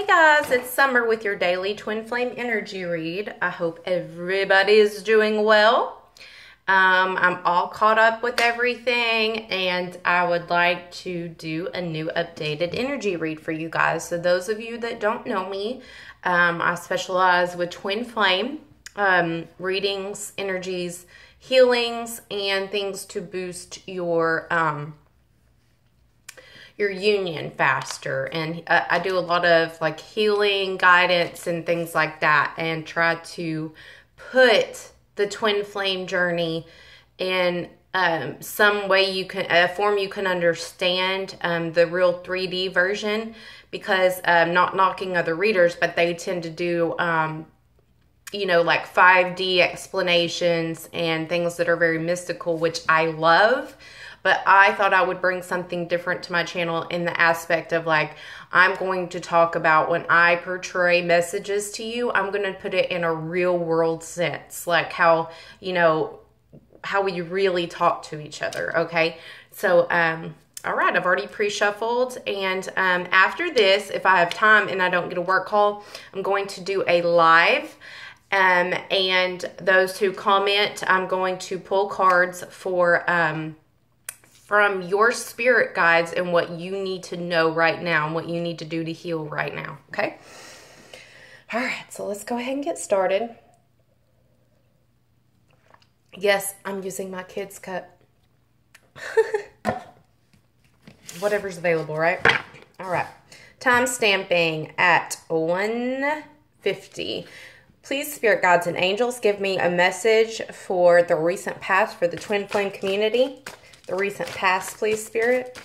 Hey guys, it's Summer with your daily twin flame energy read. I hope everybody is doing well. I'm all caught up with everything, and I would like to do a new updated energy read for you guys. So those of you that don't know me, I specialize with twin flame readings, energies, healings, and things to boost your union faster. And I do a lot of like healing guidance and things like that, and try to put the twin flame journey in some way you can, a form you can understand, the real 3D version, because not knocking other readers, but they tend to do you know, like 5D explanations and things that are very mystical, which I love. But I thought I would bring something different to my channel in the aspect of like, I'm going to talk about when I portray messages to you, I'm going to put it in a real world sense, like how, you know, how we really talk to each other. Okay. So, all right, I've already pre-shuffled, and after this, if I have time and I don't get a work call, I'm going to do a live. And those who comment, I'm going to pull cards for from your spirit guides and what you need to know right now and what you need to do to heal right now. Okay. All right. So let's go ahead and get started. Yes, I'm using my kids' cup. Whatever's available, right? All right. Time stamping at 1:50. Please, spirit guides and angels, give me a message for the recent past for the twin flame community. The recent past, please, spirit.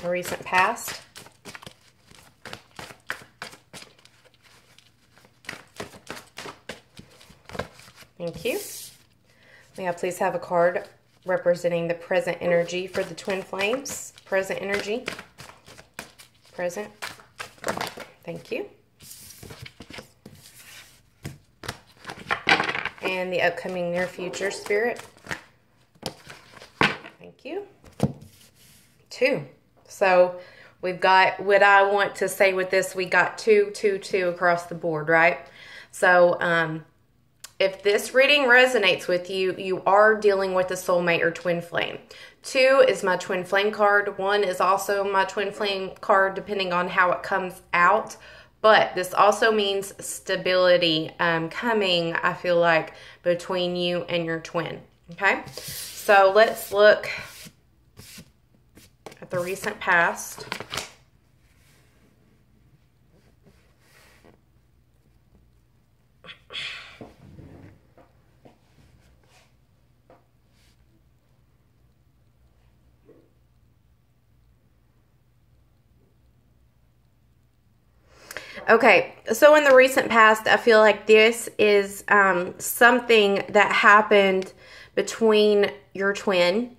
The recent past. Thank you. May I please have a card representing the present energy for the twin flames? Present energy. Present. Thank you. And the upcoming near future, spirit. Thank you. 2. So we've got what I want to say with this. We got 2, 2, 2 across the board, right? So if this reading resonates with you, you are dealing with a soulmate or twin flame. 2 is my twin flame card. 1 is also my twin flame card, depending on how it comes out. But this also means stability coming, I feel like, between you and your twin. Okay? So let's look at the recent past. Okay, so in the recent past, I feel like this is something that happened between your twin.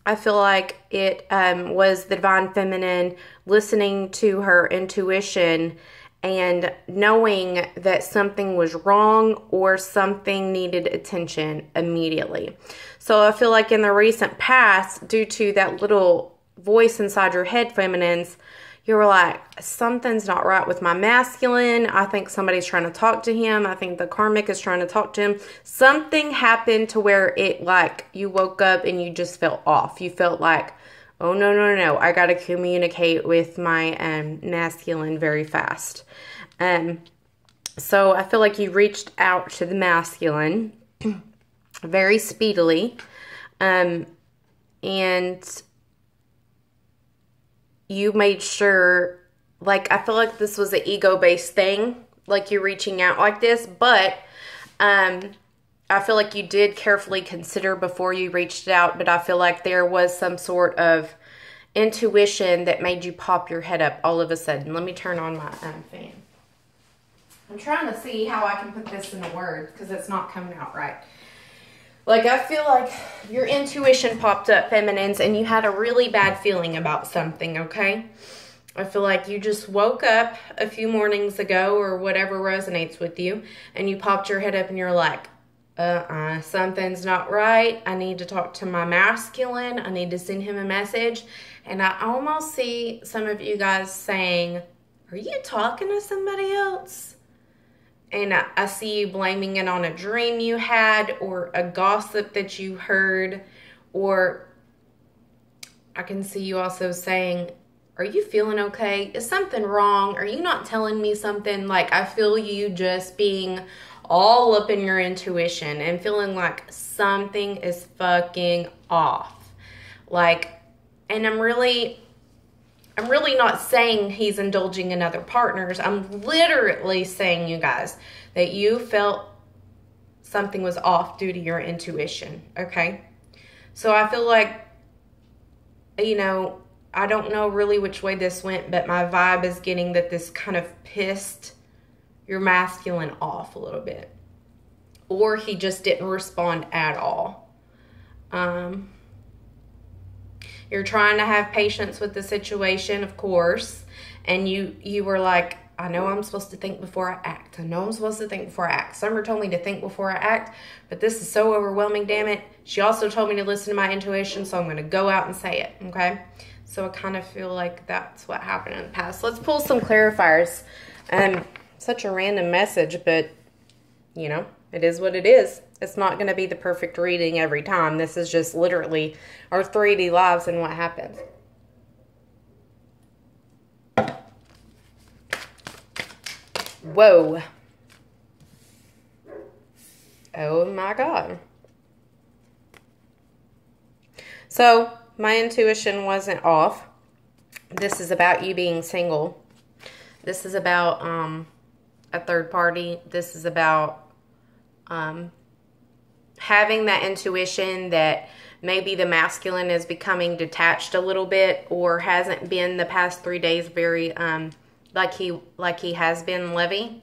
I feel like it was the divine feminine listening to her intuition and knowing that something was wrong or something needed attention immediately. So I feel like in the recent past, due to that little voice inside your head, feminines, you were like, something's not right with my masculine. I think somebody's trying to talk to him. I think the karmic is trying to talk to him. Something happened to where it, like, you woke up and you just felt off. You felt like, oh, no, no, no. I got to communicate with my masculine very fast. So I feel like you reached out to the masculine very speedily. And you made sure, like, I feel like this was an ego-based thing, like you reaching out like this, but I feel like you did carefully consider before you reached out, but I feel like there was some sort of intuition that made you pop your head up all of a sudden. Let me turn on my fan. I'm trying to see how I can put this in a word because it's not coming out right. Like, I feel like your intuition popped up, feminines, and you had a really bad feeling about something, okay? I feel like you just woke up a few mornings ago or whatever resonates with you, and you popped your head up and you're like, something's not right. I need to talk to my masculine. I need to send him a message. And I almost see some of you guys saying, are you talking to somebody else? And I see you blaming it on a dream you had or a gossip that you heard. Or I can see you also saying, are you feeling okay? Is something wrong? Are you not telling me something? Like, I feel you just being all up in your intuition and feeling like something is fucking off. Like, and I'm really not saying he's indulging in other partners. I'm literally saying, you guys, that you felt something was off due to your intuition, okay? So I feel like, you know, I don't know really which way this went, but my vibe is getting that this kind of pissed your masculine off a little bit. Or he just didn't respond at all. You're trying to have patience with the situation, of course. And you were like, I know I'm supposed to think before I act. I know I'm supposed to think before I act. Summer told me to think before I act, but this is so overwhelming, damn it. She also told me to listen to my intuition, so I'm going to go out and say it, okay? So I kind of feel like that's what happened in the past. Let's pull some clarifiers. Such a random message, but, you know, it is what it is. It's not going to be the perfect reading every time. This is just literally our 3D lives and what happens. Whoa. Oh my God. So, my intuition wasn't off. This is about you being single. This is about a third party. This is about having that intuition that maybe the masculine is becoming detached a little bit or hasn't been the past 3 days very like he has been Levy.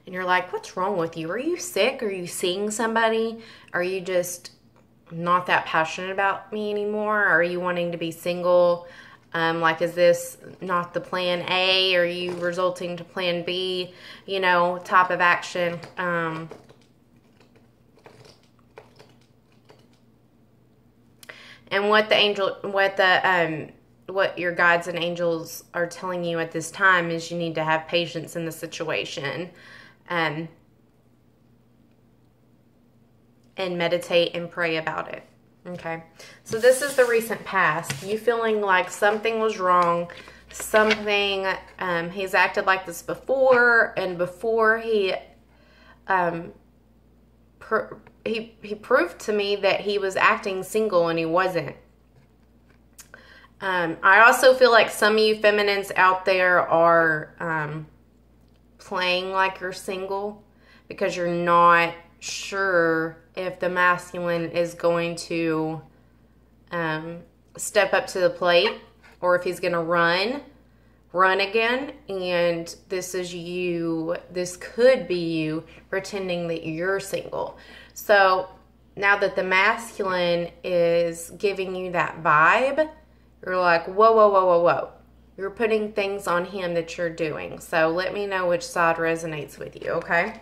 And you're like, what's wrong with you? Are you sick? Are you seeing somebody? Are you just not that passionate about me anymore? Are you wanting to be single? Like, is this not the plan A? Are you resulting to plan B, you know, type of action? And what what your guides and angels are telling you at this time is you need to have patience in the situation, and meditate and pray about it. Okay, so this is the recent past. You feeling like something was wrong, something, he's acted like this before, and before he proved to me that he was acting single and he wasn't. I also feel like some of you feminines out there are playing like you're single because you're not sure if the masculine is going to step up to the plate or if he's going to run again. And this is you, this could be you pretending that you're single. So now that the masculine is giving you that vibe, you're like, whoa, whoa, whoa, whoa, whoa. You're putting things on him that you're doing. So let me know which side resonates with you, okay?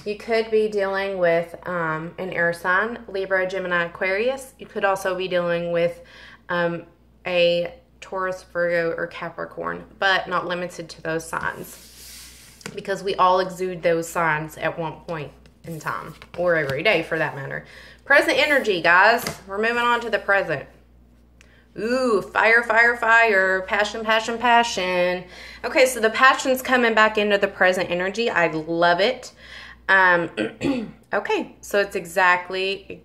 You could be dealing with an air sign, Libra, Gemini, Aquarius. You could also be dealing with a Taurus, Virgo, or Capricorn, but not limited to those signs because we all exude those signs at one point in time or every day for that matter. Present energy, guys. We're moving on to the present. Ooh, fire, fire, fire. Passion, passion, passion. Okay, so the passion's coming back into the present energy. I love it. Okay, so it's exactly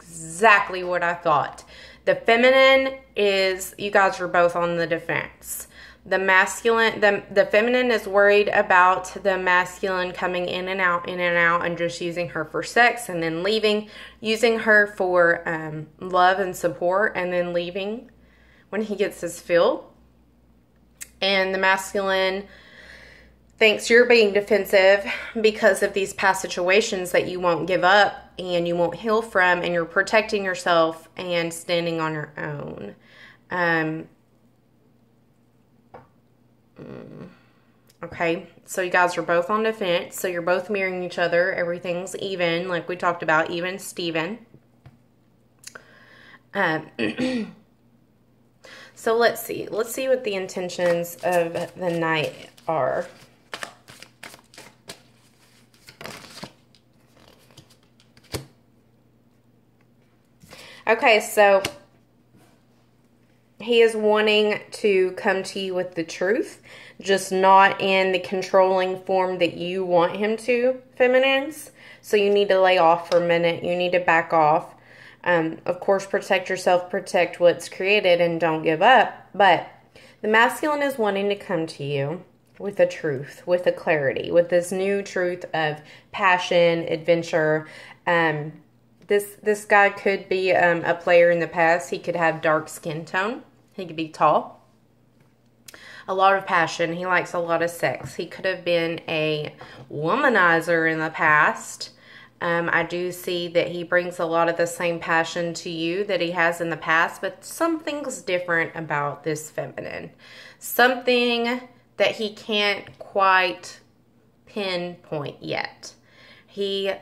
what I thought. The feminine is, you guys are both on the defense. The masculine, the feminine is worried about the masculine coming in and out, and just using her for sex and then leaving, using her for love and support and then leaving when he gets his fill. And the masculine thinks you're being defensive because of these past situations that you won't give up and you won't heal from, and you're protecting yourself and standing on your own. Okay, so you guys are both on defense, so you're both mirroring each other. Everything's even, like we talked about, even Steven. So let's see. Let's see what the intentions of the Knight are. Okay, so he is wanting to come to you with the truth, just not in the controlling form that you want him to, feminines. So you need to lay off for a minute. You need to back off. Of course, protect yourself, protect what's created, and don't give up. But the masculine is wanting to come to you with a truth, with a clarity, with this new truth of passion, adventure. This guy could be a player in the past. He could have dark skin tone. He could be tall. A lot of passion. He likes a lot of sex. He could have been a womanizer in the past. I do see that he brings a lot of the same passion to you that he has in the past, but something's different about this feminine. Something that he can't quite pinpoint yet. He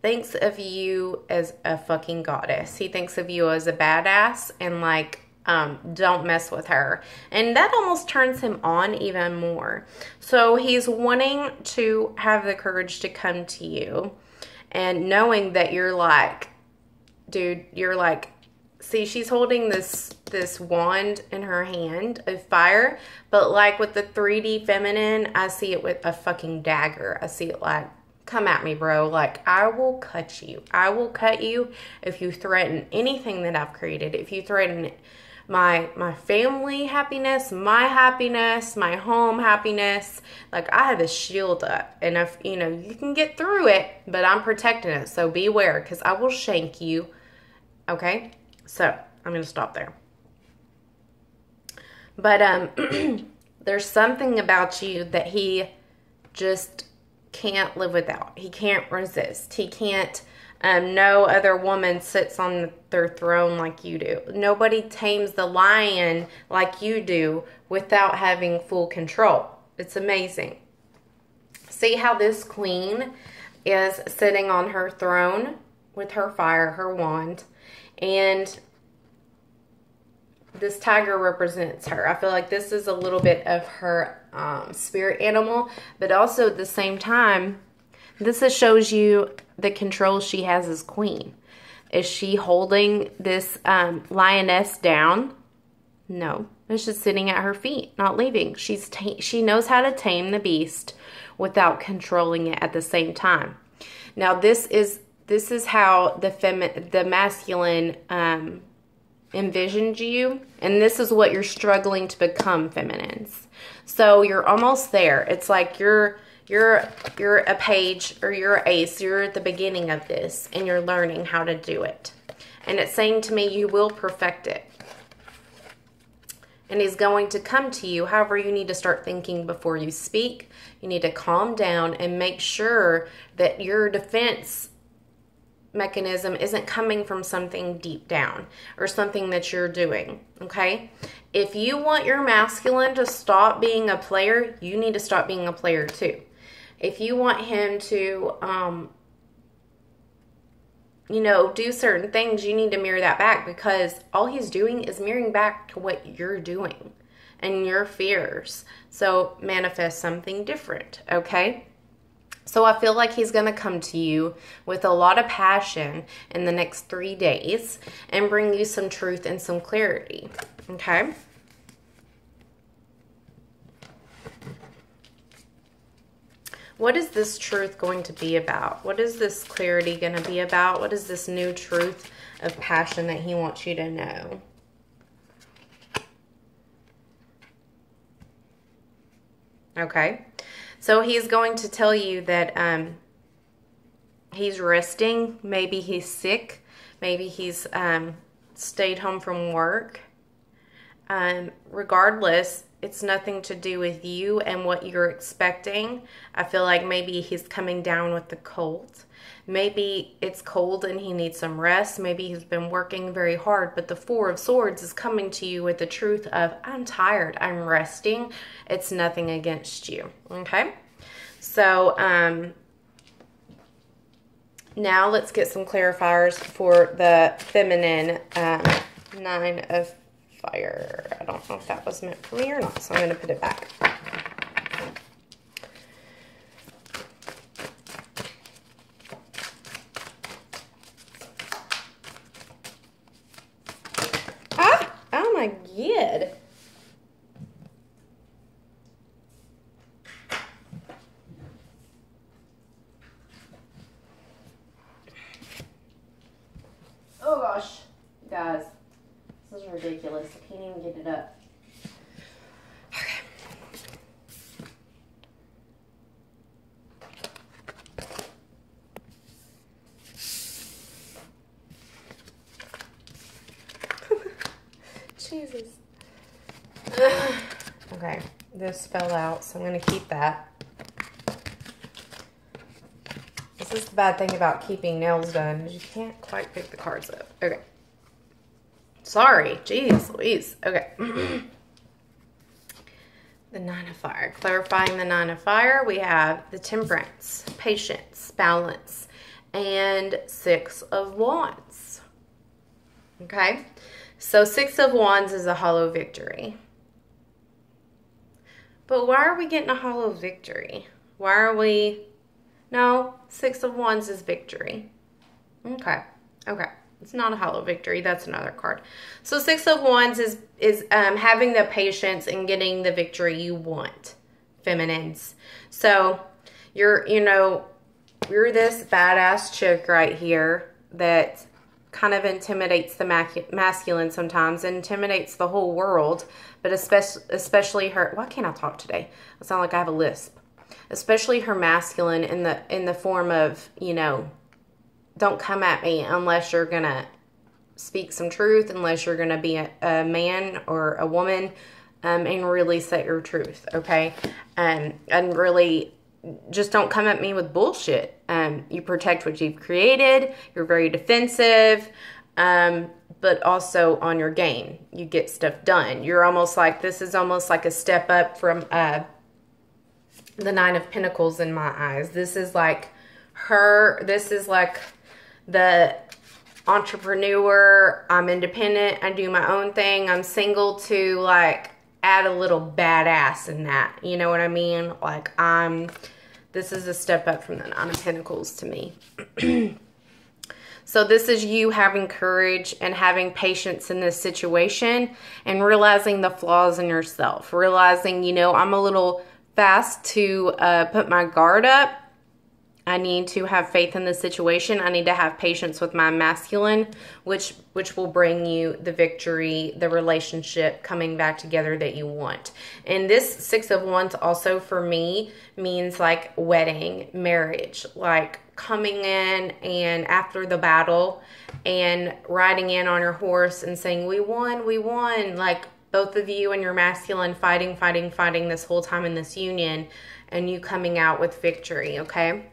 thinks of you as a fucking goddess. He thinks of you as a badass and like, don't mess with her. And that almost turns him on even more. So he's wanting to have the courage to come to you and knowing that you're like, dude, you're like, see, she's holding this wand in her hand of fire, but like with the 3D feminine, I see it with a fucking dagger. I see it like, come at me, bro. Like, I will cut you. I will cut you if you threaten anything that I've created. If you threaten my family happiness, my home happiness. Like, I have a shield up. And if, you know, you can get through it, but I'm protecting it. So beware, because I will shank you. Okay? So, I'm going to stop there. But, there's something about you that he just can't live without. He can't resist. He can't, no other woman sits on their throne like you do. Nobody tames the lion like you do without having full control. It's amazing. See how this queen is sitting on her throne with her fire, her wand, and this tiger represents her. I feel like this is a little bit of her spirit animal, but also at the same time, this shows you the control she has as queen. Is she holding this lioness down? No. It's just sitting at her feet, not leaving. She knows how to tame the beast without controlling it at the same time. Now, this is how the masculine envisioned you, and this is what you're struggling to become, feminines. So you're almost there. It's like you're a page, or you're an ace. You're at the beginning of this, and you're learning how to do it. And it's saying to me, you will perfect it. And he's going to come to you. However, you need to start thinking before you speak. You need to calm down and make sure that your defense mechanism isn't coming from something deep down or something that you're doing, okay? If you want your masculine to stop being a player, you need to stop being a player too. If you want him to, do certain things, you need to mirror that back, because all he's doing is mirroring back to what you're doing and your fears. So manifest something different, okay? So I feel like he's going to come to you with a lot of passion in the next 3 days and bring you some truth and some clarity, okay? What is this truth going to be about? What is this clarity going to be about? What is this new truth of passion that he wants you to know? Okay. So he's going to tell you that he's resting. Maybe he's sick. Maybe he's stayed home from work. Regardless, it's nothing to do with you and what you're expecting. I feel like maybe he's coming down with the cold. Maybe it's cold and he needs some rest. Maybe he's been working very hard, but the Four of Swords is coming to you with the truth of, I'm tired, I'm resting. It's nothing against you, okay? So, now let's get some clarifiers for the feminine, Nine of fire. I don't know if that was meant for me or not, so I'm going to put it back. Ah! Oh my God. Oh gosh, guys, this is ridiculous. I can't even get it up. Okay. Jesus. Okay, this fell out, so I'm going to keep that. This is the bad thing about keeping nails done, is you can't quite pick the cards up. Okay. Sorry. Jeez Louise. Okay. The Nine of Fire. Clarifying the Nine of Fire, we have the Temperance, Patience, Balance, and Six of Wands. Okay. So Six of Wands is a hollow victory. But why are we getting a hollow victory? Why are we... No, Six of Wands is victory. Okay. Okay. It's not a hollow victory. That's another card. So Six of Wands is having the patience and getting the victory you want, feminines. So you're this badass chick right here that kind of intimidates the masculine sometimes, intimidates the whole world, but especially her. Why can't I talk today? I sound like I have a lisp. Especially her masculine in the form of, don't come at me unless you're going to speak some truth, unless you're going to be a man or a woman, and really set your truth, okay? And really just don't come at me with bullshit. You protect what you've created. You're very defensive, but also on your game. You get stuff done. You're almost like, this is almost like a step up from... the Nine of Pentacles in my eyes. This is like her, this is like the entrepreneur. I'm independent. I do my own thing. I'm single to like add a little badass in that. You know what I mean? Like this is a step up from the Nine of Pentacles to me. So this is you having courage and having patience in this situation and realizing the flaws in yourself. Realizing, I'm a little fast to put my guard up. I need to have faith in the situation. I need to have patience with my masculine, which will bring you the victory, the relationship coming back together that you want. And this Six of Wands also for me means like wedding, marriage, like coming in and after the battle and riding in on your horse and saying, we won, like both of you and your masculine fighting this whole time in this union, and you coming out with victory, okay?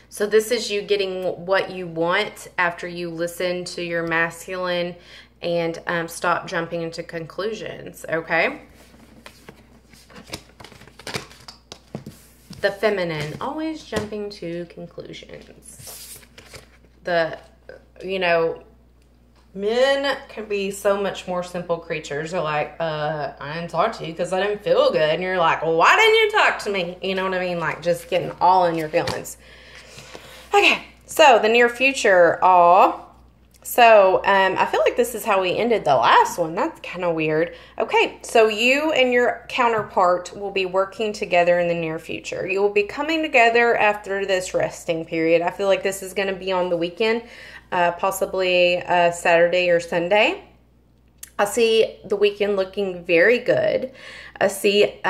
So this is you getting what you want after you listen to your masculine and stop jumping into conclusions, okay? The feminine, always jumping to conclusions. Men can be so much more simple creatures. They're like, I didn't talk to you because I didn't feel good. And you're like, well, why didn't you talk to me? You know what I mean? Like, just getting all in your feelings. Okay, so the near future. So I feel like this is how we ended the last one. That's kind of weird. Okay, so you and your counterpart will be working together in the near future. You will be coming together after this resting period. I feel like this is going to be on the weekend. Possibly Saturday or Sunday. I see the weekend looking very good. I see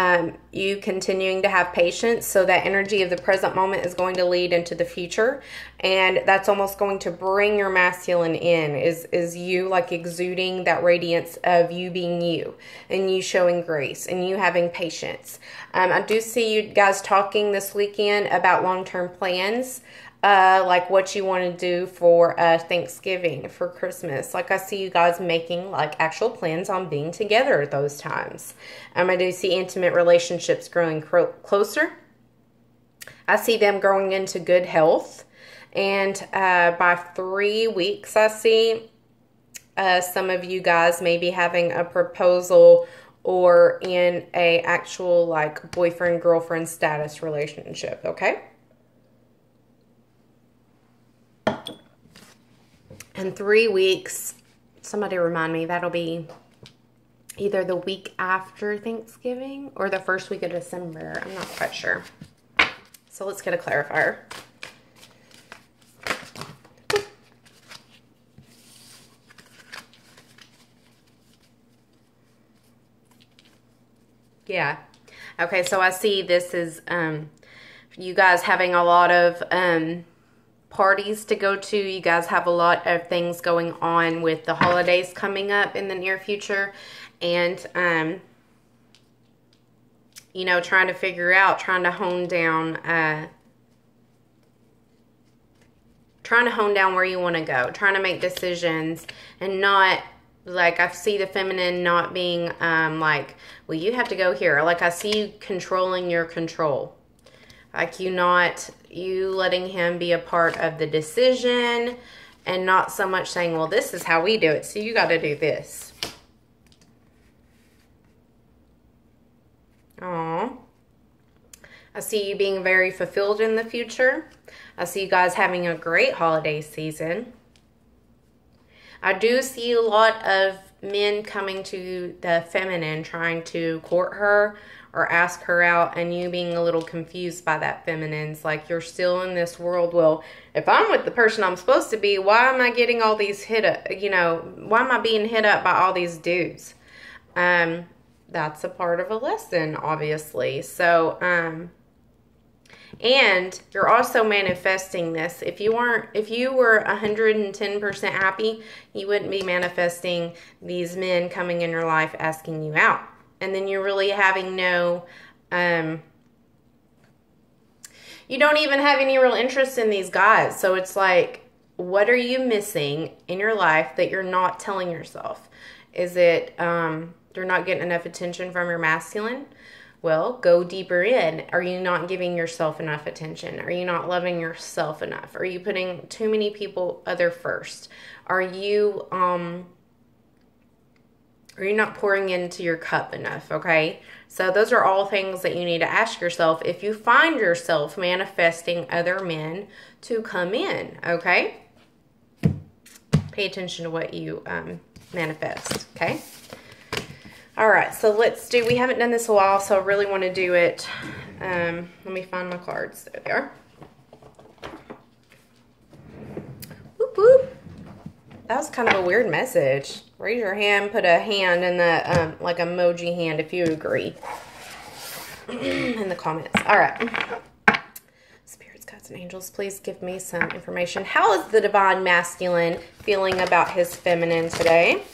you continuing to have patience, so that energy of the present moment is going to lead into the future, and that's almost going to bring your masculine in, is you like exuding that radiance of you being you, and you showing grace, and you having patience. I do see you guys talking this weekend about long-term plans. Like what you want to do for Thanksgiving, for Christmas. Like I see you guys making like actual plans on being together at those times. I do see intimate relationships growing closer. I see them growing into good health. And by 3 weeks, I see some of you guys may be having a proposal or in a actual like boyfriend-girlfriend status relationship, okay? In 3 weeks, somebody remind me, that'll be either the week after Thanksgiving or the first week of December. I'm not quite sure. So let's get a clarifier. Yeah. Okay, so I see this is you guys having a lot of parties to go to. You guys have a lot of things going on with the holidays coming up in the near future. And, you know, trying to figure out, trying to hone down where you want to go. Trying to make decisions and not, like, I see the feminine not being like, well, you have to go here. Like, I see you controlling your control. Like, you letting him be a part of the decision and not so much saying, well, this is how we do it, so you got to do this. Aw. I see you being very fulfilled in the future. I see you guys having a great holiday season. I do see a lot of men coming to the feminine, trying to court her or ask her out, and you being a little confused by that feminine's like, you're still in this world. Well, if I'm with the person I'm supposed to be, why am I getting all these hit up, you know, why am I being hit up by all these dudes? That's a part of a lesson, obviously. So, and you're also manifesting this. If you were 110% happy, you wouldn't be manifesting these men coming in your life asking you out. And then you're really having no, you don't even have any real interest in these guys. So it's like, what are you missing in your life that you're not telling yourself? Is it, you're not getting enough attention from your masculine? Well, go deeper in. Are you not giving yourself enough attention? Are you not loving yourself enough? Are you putting too many people other first? Are you not pouring into your cup enough, okay? So those are all things that you need to ask yourself if you find yourself manifesting other men to come in, okay? Pay attention to what you manifest, okay? All right, so we haven't done this a while, so I really want to do it. Let me find my cards. There they are. Whoop, whoop. That was kind of a weird message. Raise your hand, put a hand in the, like emoji hand if you agree. In the comments. All right. Spirits, guides, and angels, please give me some information. How is the divine masculine feeling about his feminine today?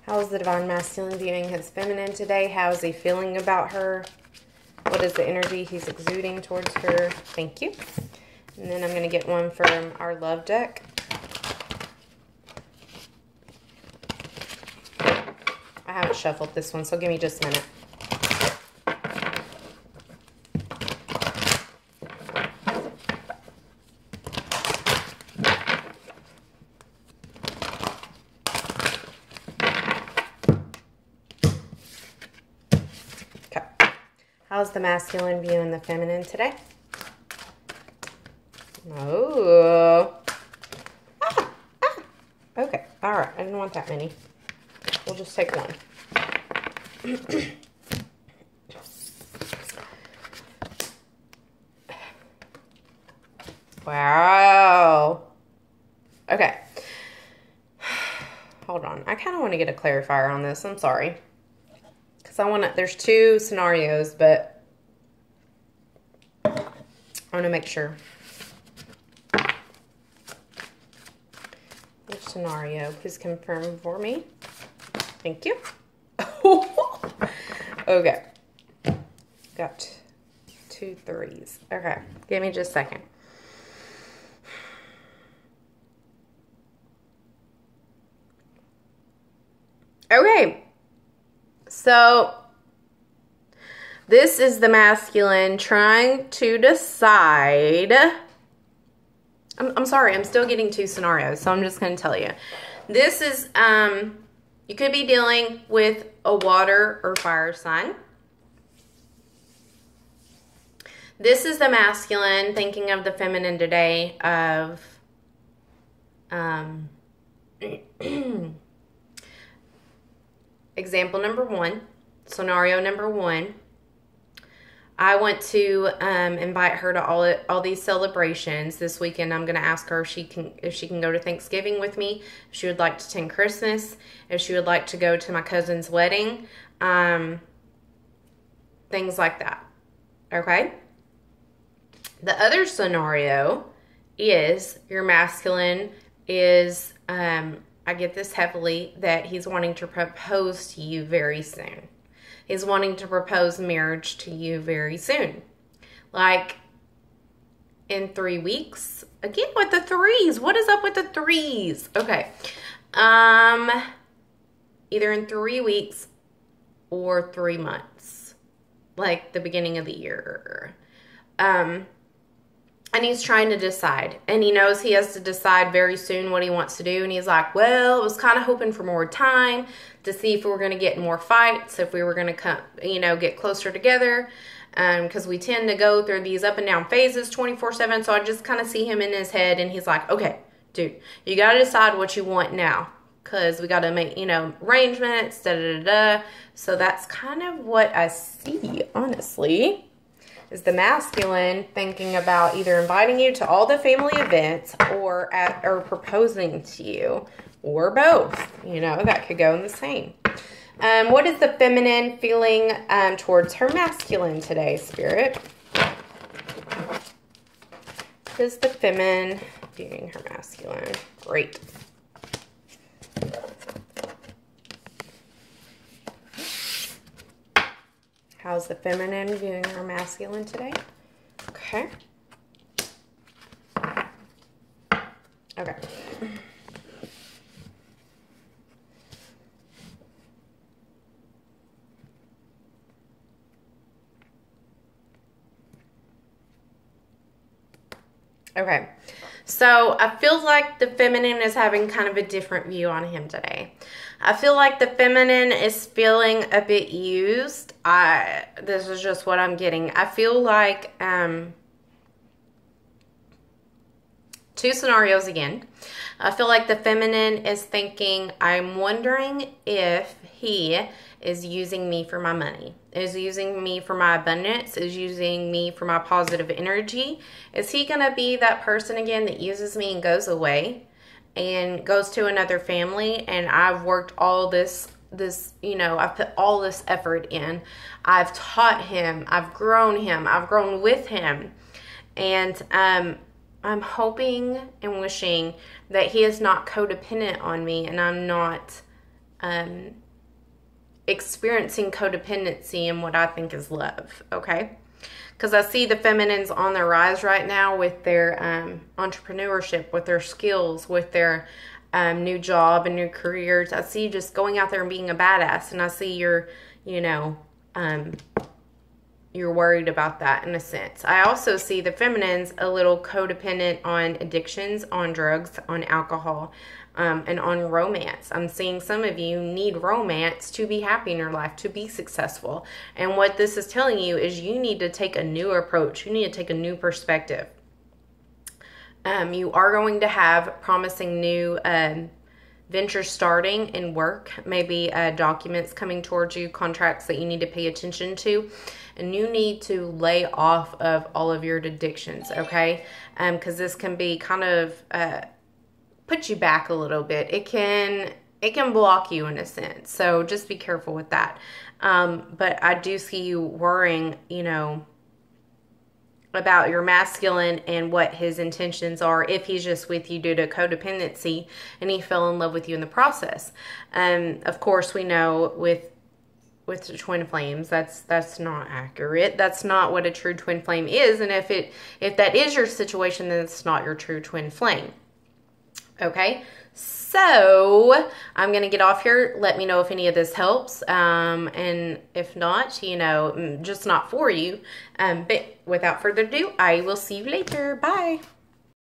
How is the divine masculine viewing his feminine today? How is he feeling about her? What is the energy he's exuding towards her? Thank you. And then I'm going to get one from our love deck. I haven't shuffled this one, so give me just a minute. How's the masculine viewing the feminine today? Oh. Okay. All right. I didn't want that many. We'll just take one. Wow. Okay. Hold on. I kind of want to get a clarifier on this. I'm sorry. Because there's two scenarios, but I want to make sure. Which scenario? Please confirm for me. Thank you. Okay. Got 2 3s. Okay. Give me just a second. Okay. So, this is the masculine trying to decide I'm sorry, I'm still getting 2 scenarios, so I'm just going to tell you. This is, you could be dealing with a water or fire sign. This is the masculine thinking of the feminine today of, example number 1, scenario number 1. I want to invite her to all these celebrations this weekend. I'm going to ask her if she can go to Thanksgiving with me, if she would like to attend Christmas, if she would like to go to my cousin's wedding, things like that. Okay? The other scenario is your masculine is, I get this heavily, that he's wanting to propose to you very soon. He's wanting to propose marriage to you very soon. Like in 3 weeks. Again with the 3s. What is up with the 3s? Okay. Either in 3 weeks or 3 months. Like the beginning of the year. And he's trying to decide. And he knows he has to decide very soon what he wants to do. And he's like, well, I was kind of hoping for more time to see if we were going to get in more fights, if we were going to come, get closer together. Because we tend to go through these up and down phases 24/7. So I just kind of see him in his head. And he's like, okay, dude, you got to decide what you want now. Because we got to make, arrangements, da-da-da-da. So that's kind of what I see, honestly. Is the masculine thinking about either inviting you to all the family events or proposing to you, or both. That could go in the same. What is the feminine feeling towards her masculine today, Spirit? What is the feminine viewing her masculine? Great. How's the feminine viewing her masculine today? Okay. Okay. Okay. So I feel like the feminine is having kind of a different view on him today. I feel like the feminine is feeling a bit used. This is just what I'm getting. I feel like 2 scenarios again. I feel like the feminine is thinking, I'm wondering if he is using me for my money, is using me for my abundance, is using me for my positive energy. Is he going to be that person again that uses me and goes away and goes to another family? And I've worked all this, I've put all this effort in. I've taught him. I've grown with him. And I'm hoping and wishing that he is not codependent on me, and I'm not experiencing codependency in what I think is love, okay? Because I see the feminines on the rise right now with their entrepreneurship, with their skills, with their new job and new careers. I see you just going out there and being a badass, and I see you're worried about that in a sense. I also see the feminines a little codependent on addictions, on drugs, on alcohol, and on romance. I'm seeing some of you need romance to be happy in your life, to be successful. And what this is telling you is you need to take a new approach. You need to take a new perspective. You are going to have promising new ventures starting in work, maybe documents coming towards you, contracts that you need to pay attention to, and you need to lay off of all of your addictions, okay? Because this can be kind of put you back a little bit. It can block you in a sense, so just be careful with that. But I do see you worrying, about your masculine and what his intentions are, if he's just with you due to codependency and he fell in love with you in the process. Of course, we know with the twin flames, that's not accurate. That's not what a true twin flame is. And if that is your situation, then it's not your true twin flame. Okay, so I'm going to get off here. Let me know if any of this helps. And if not, just not for you. But without further ado, I will see you later. Bye.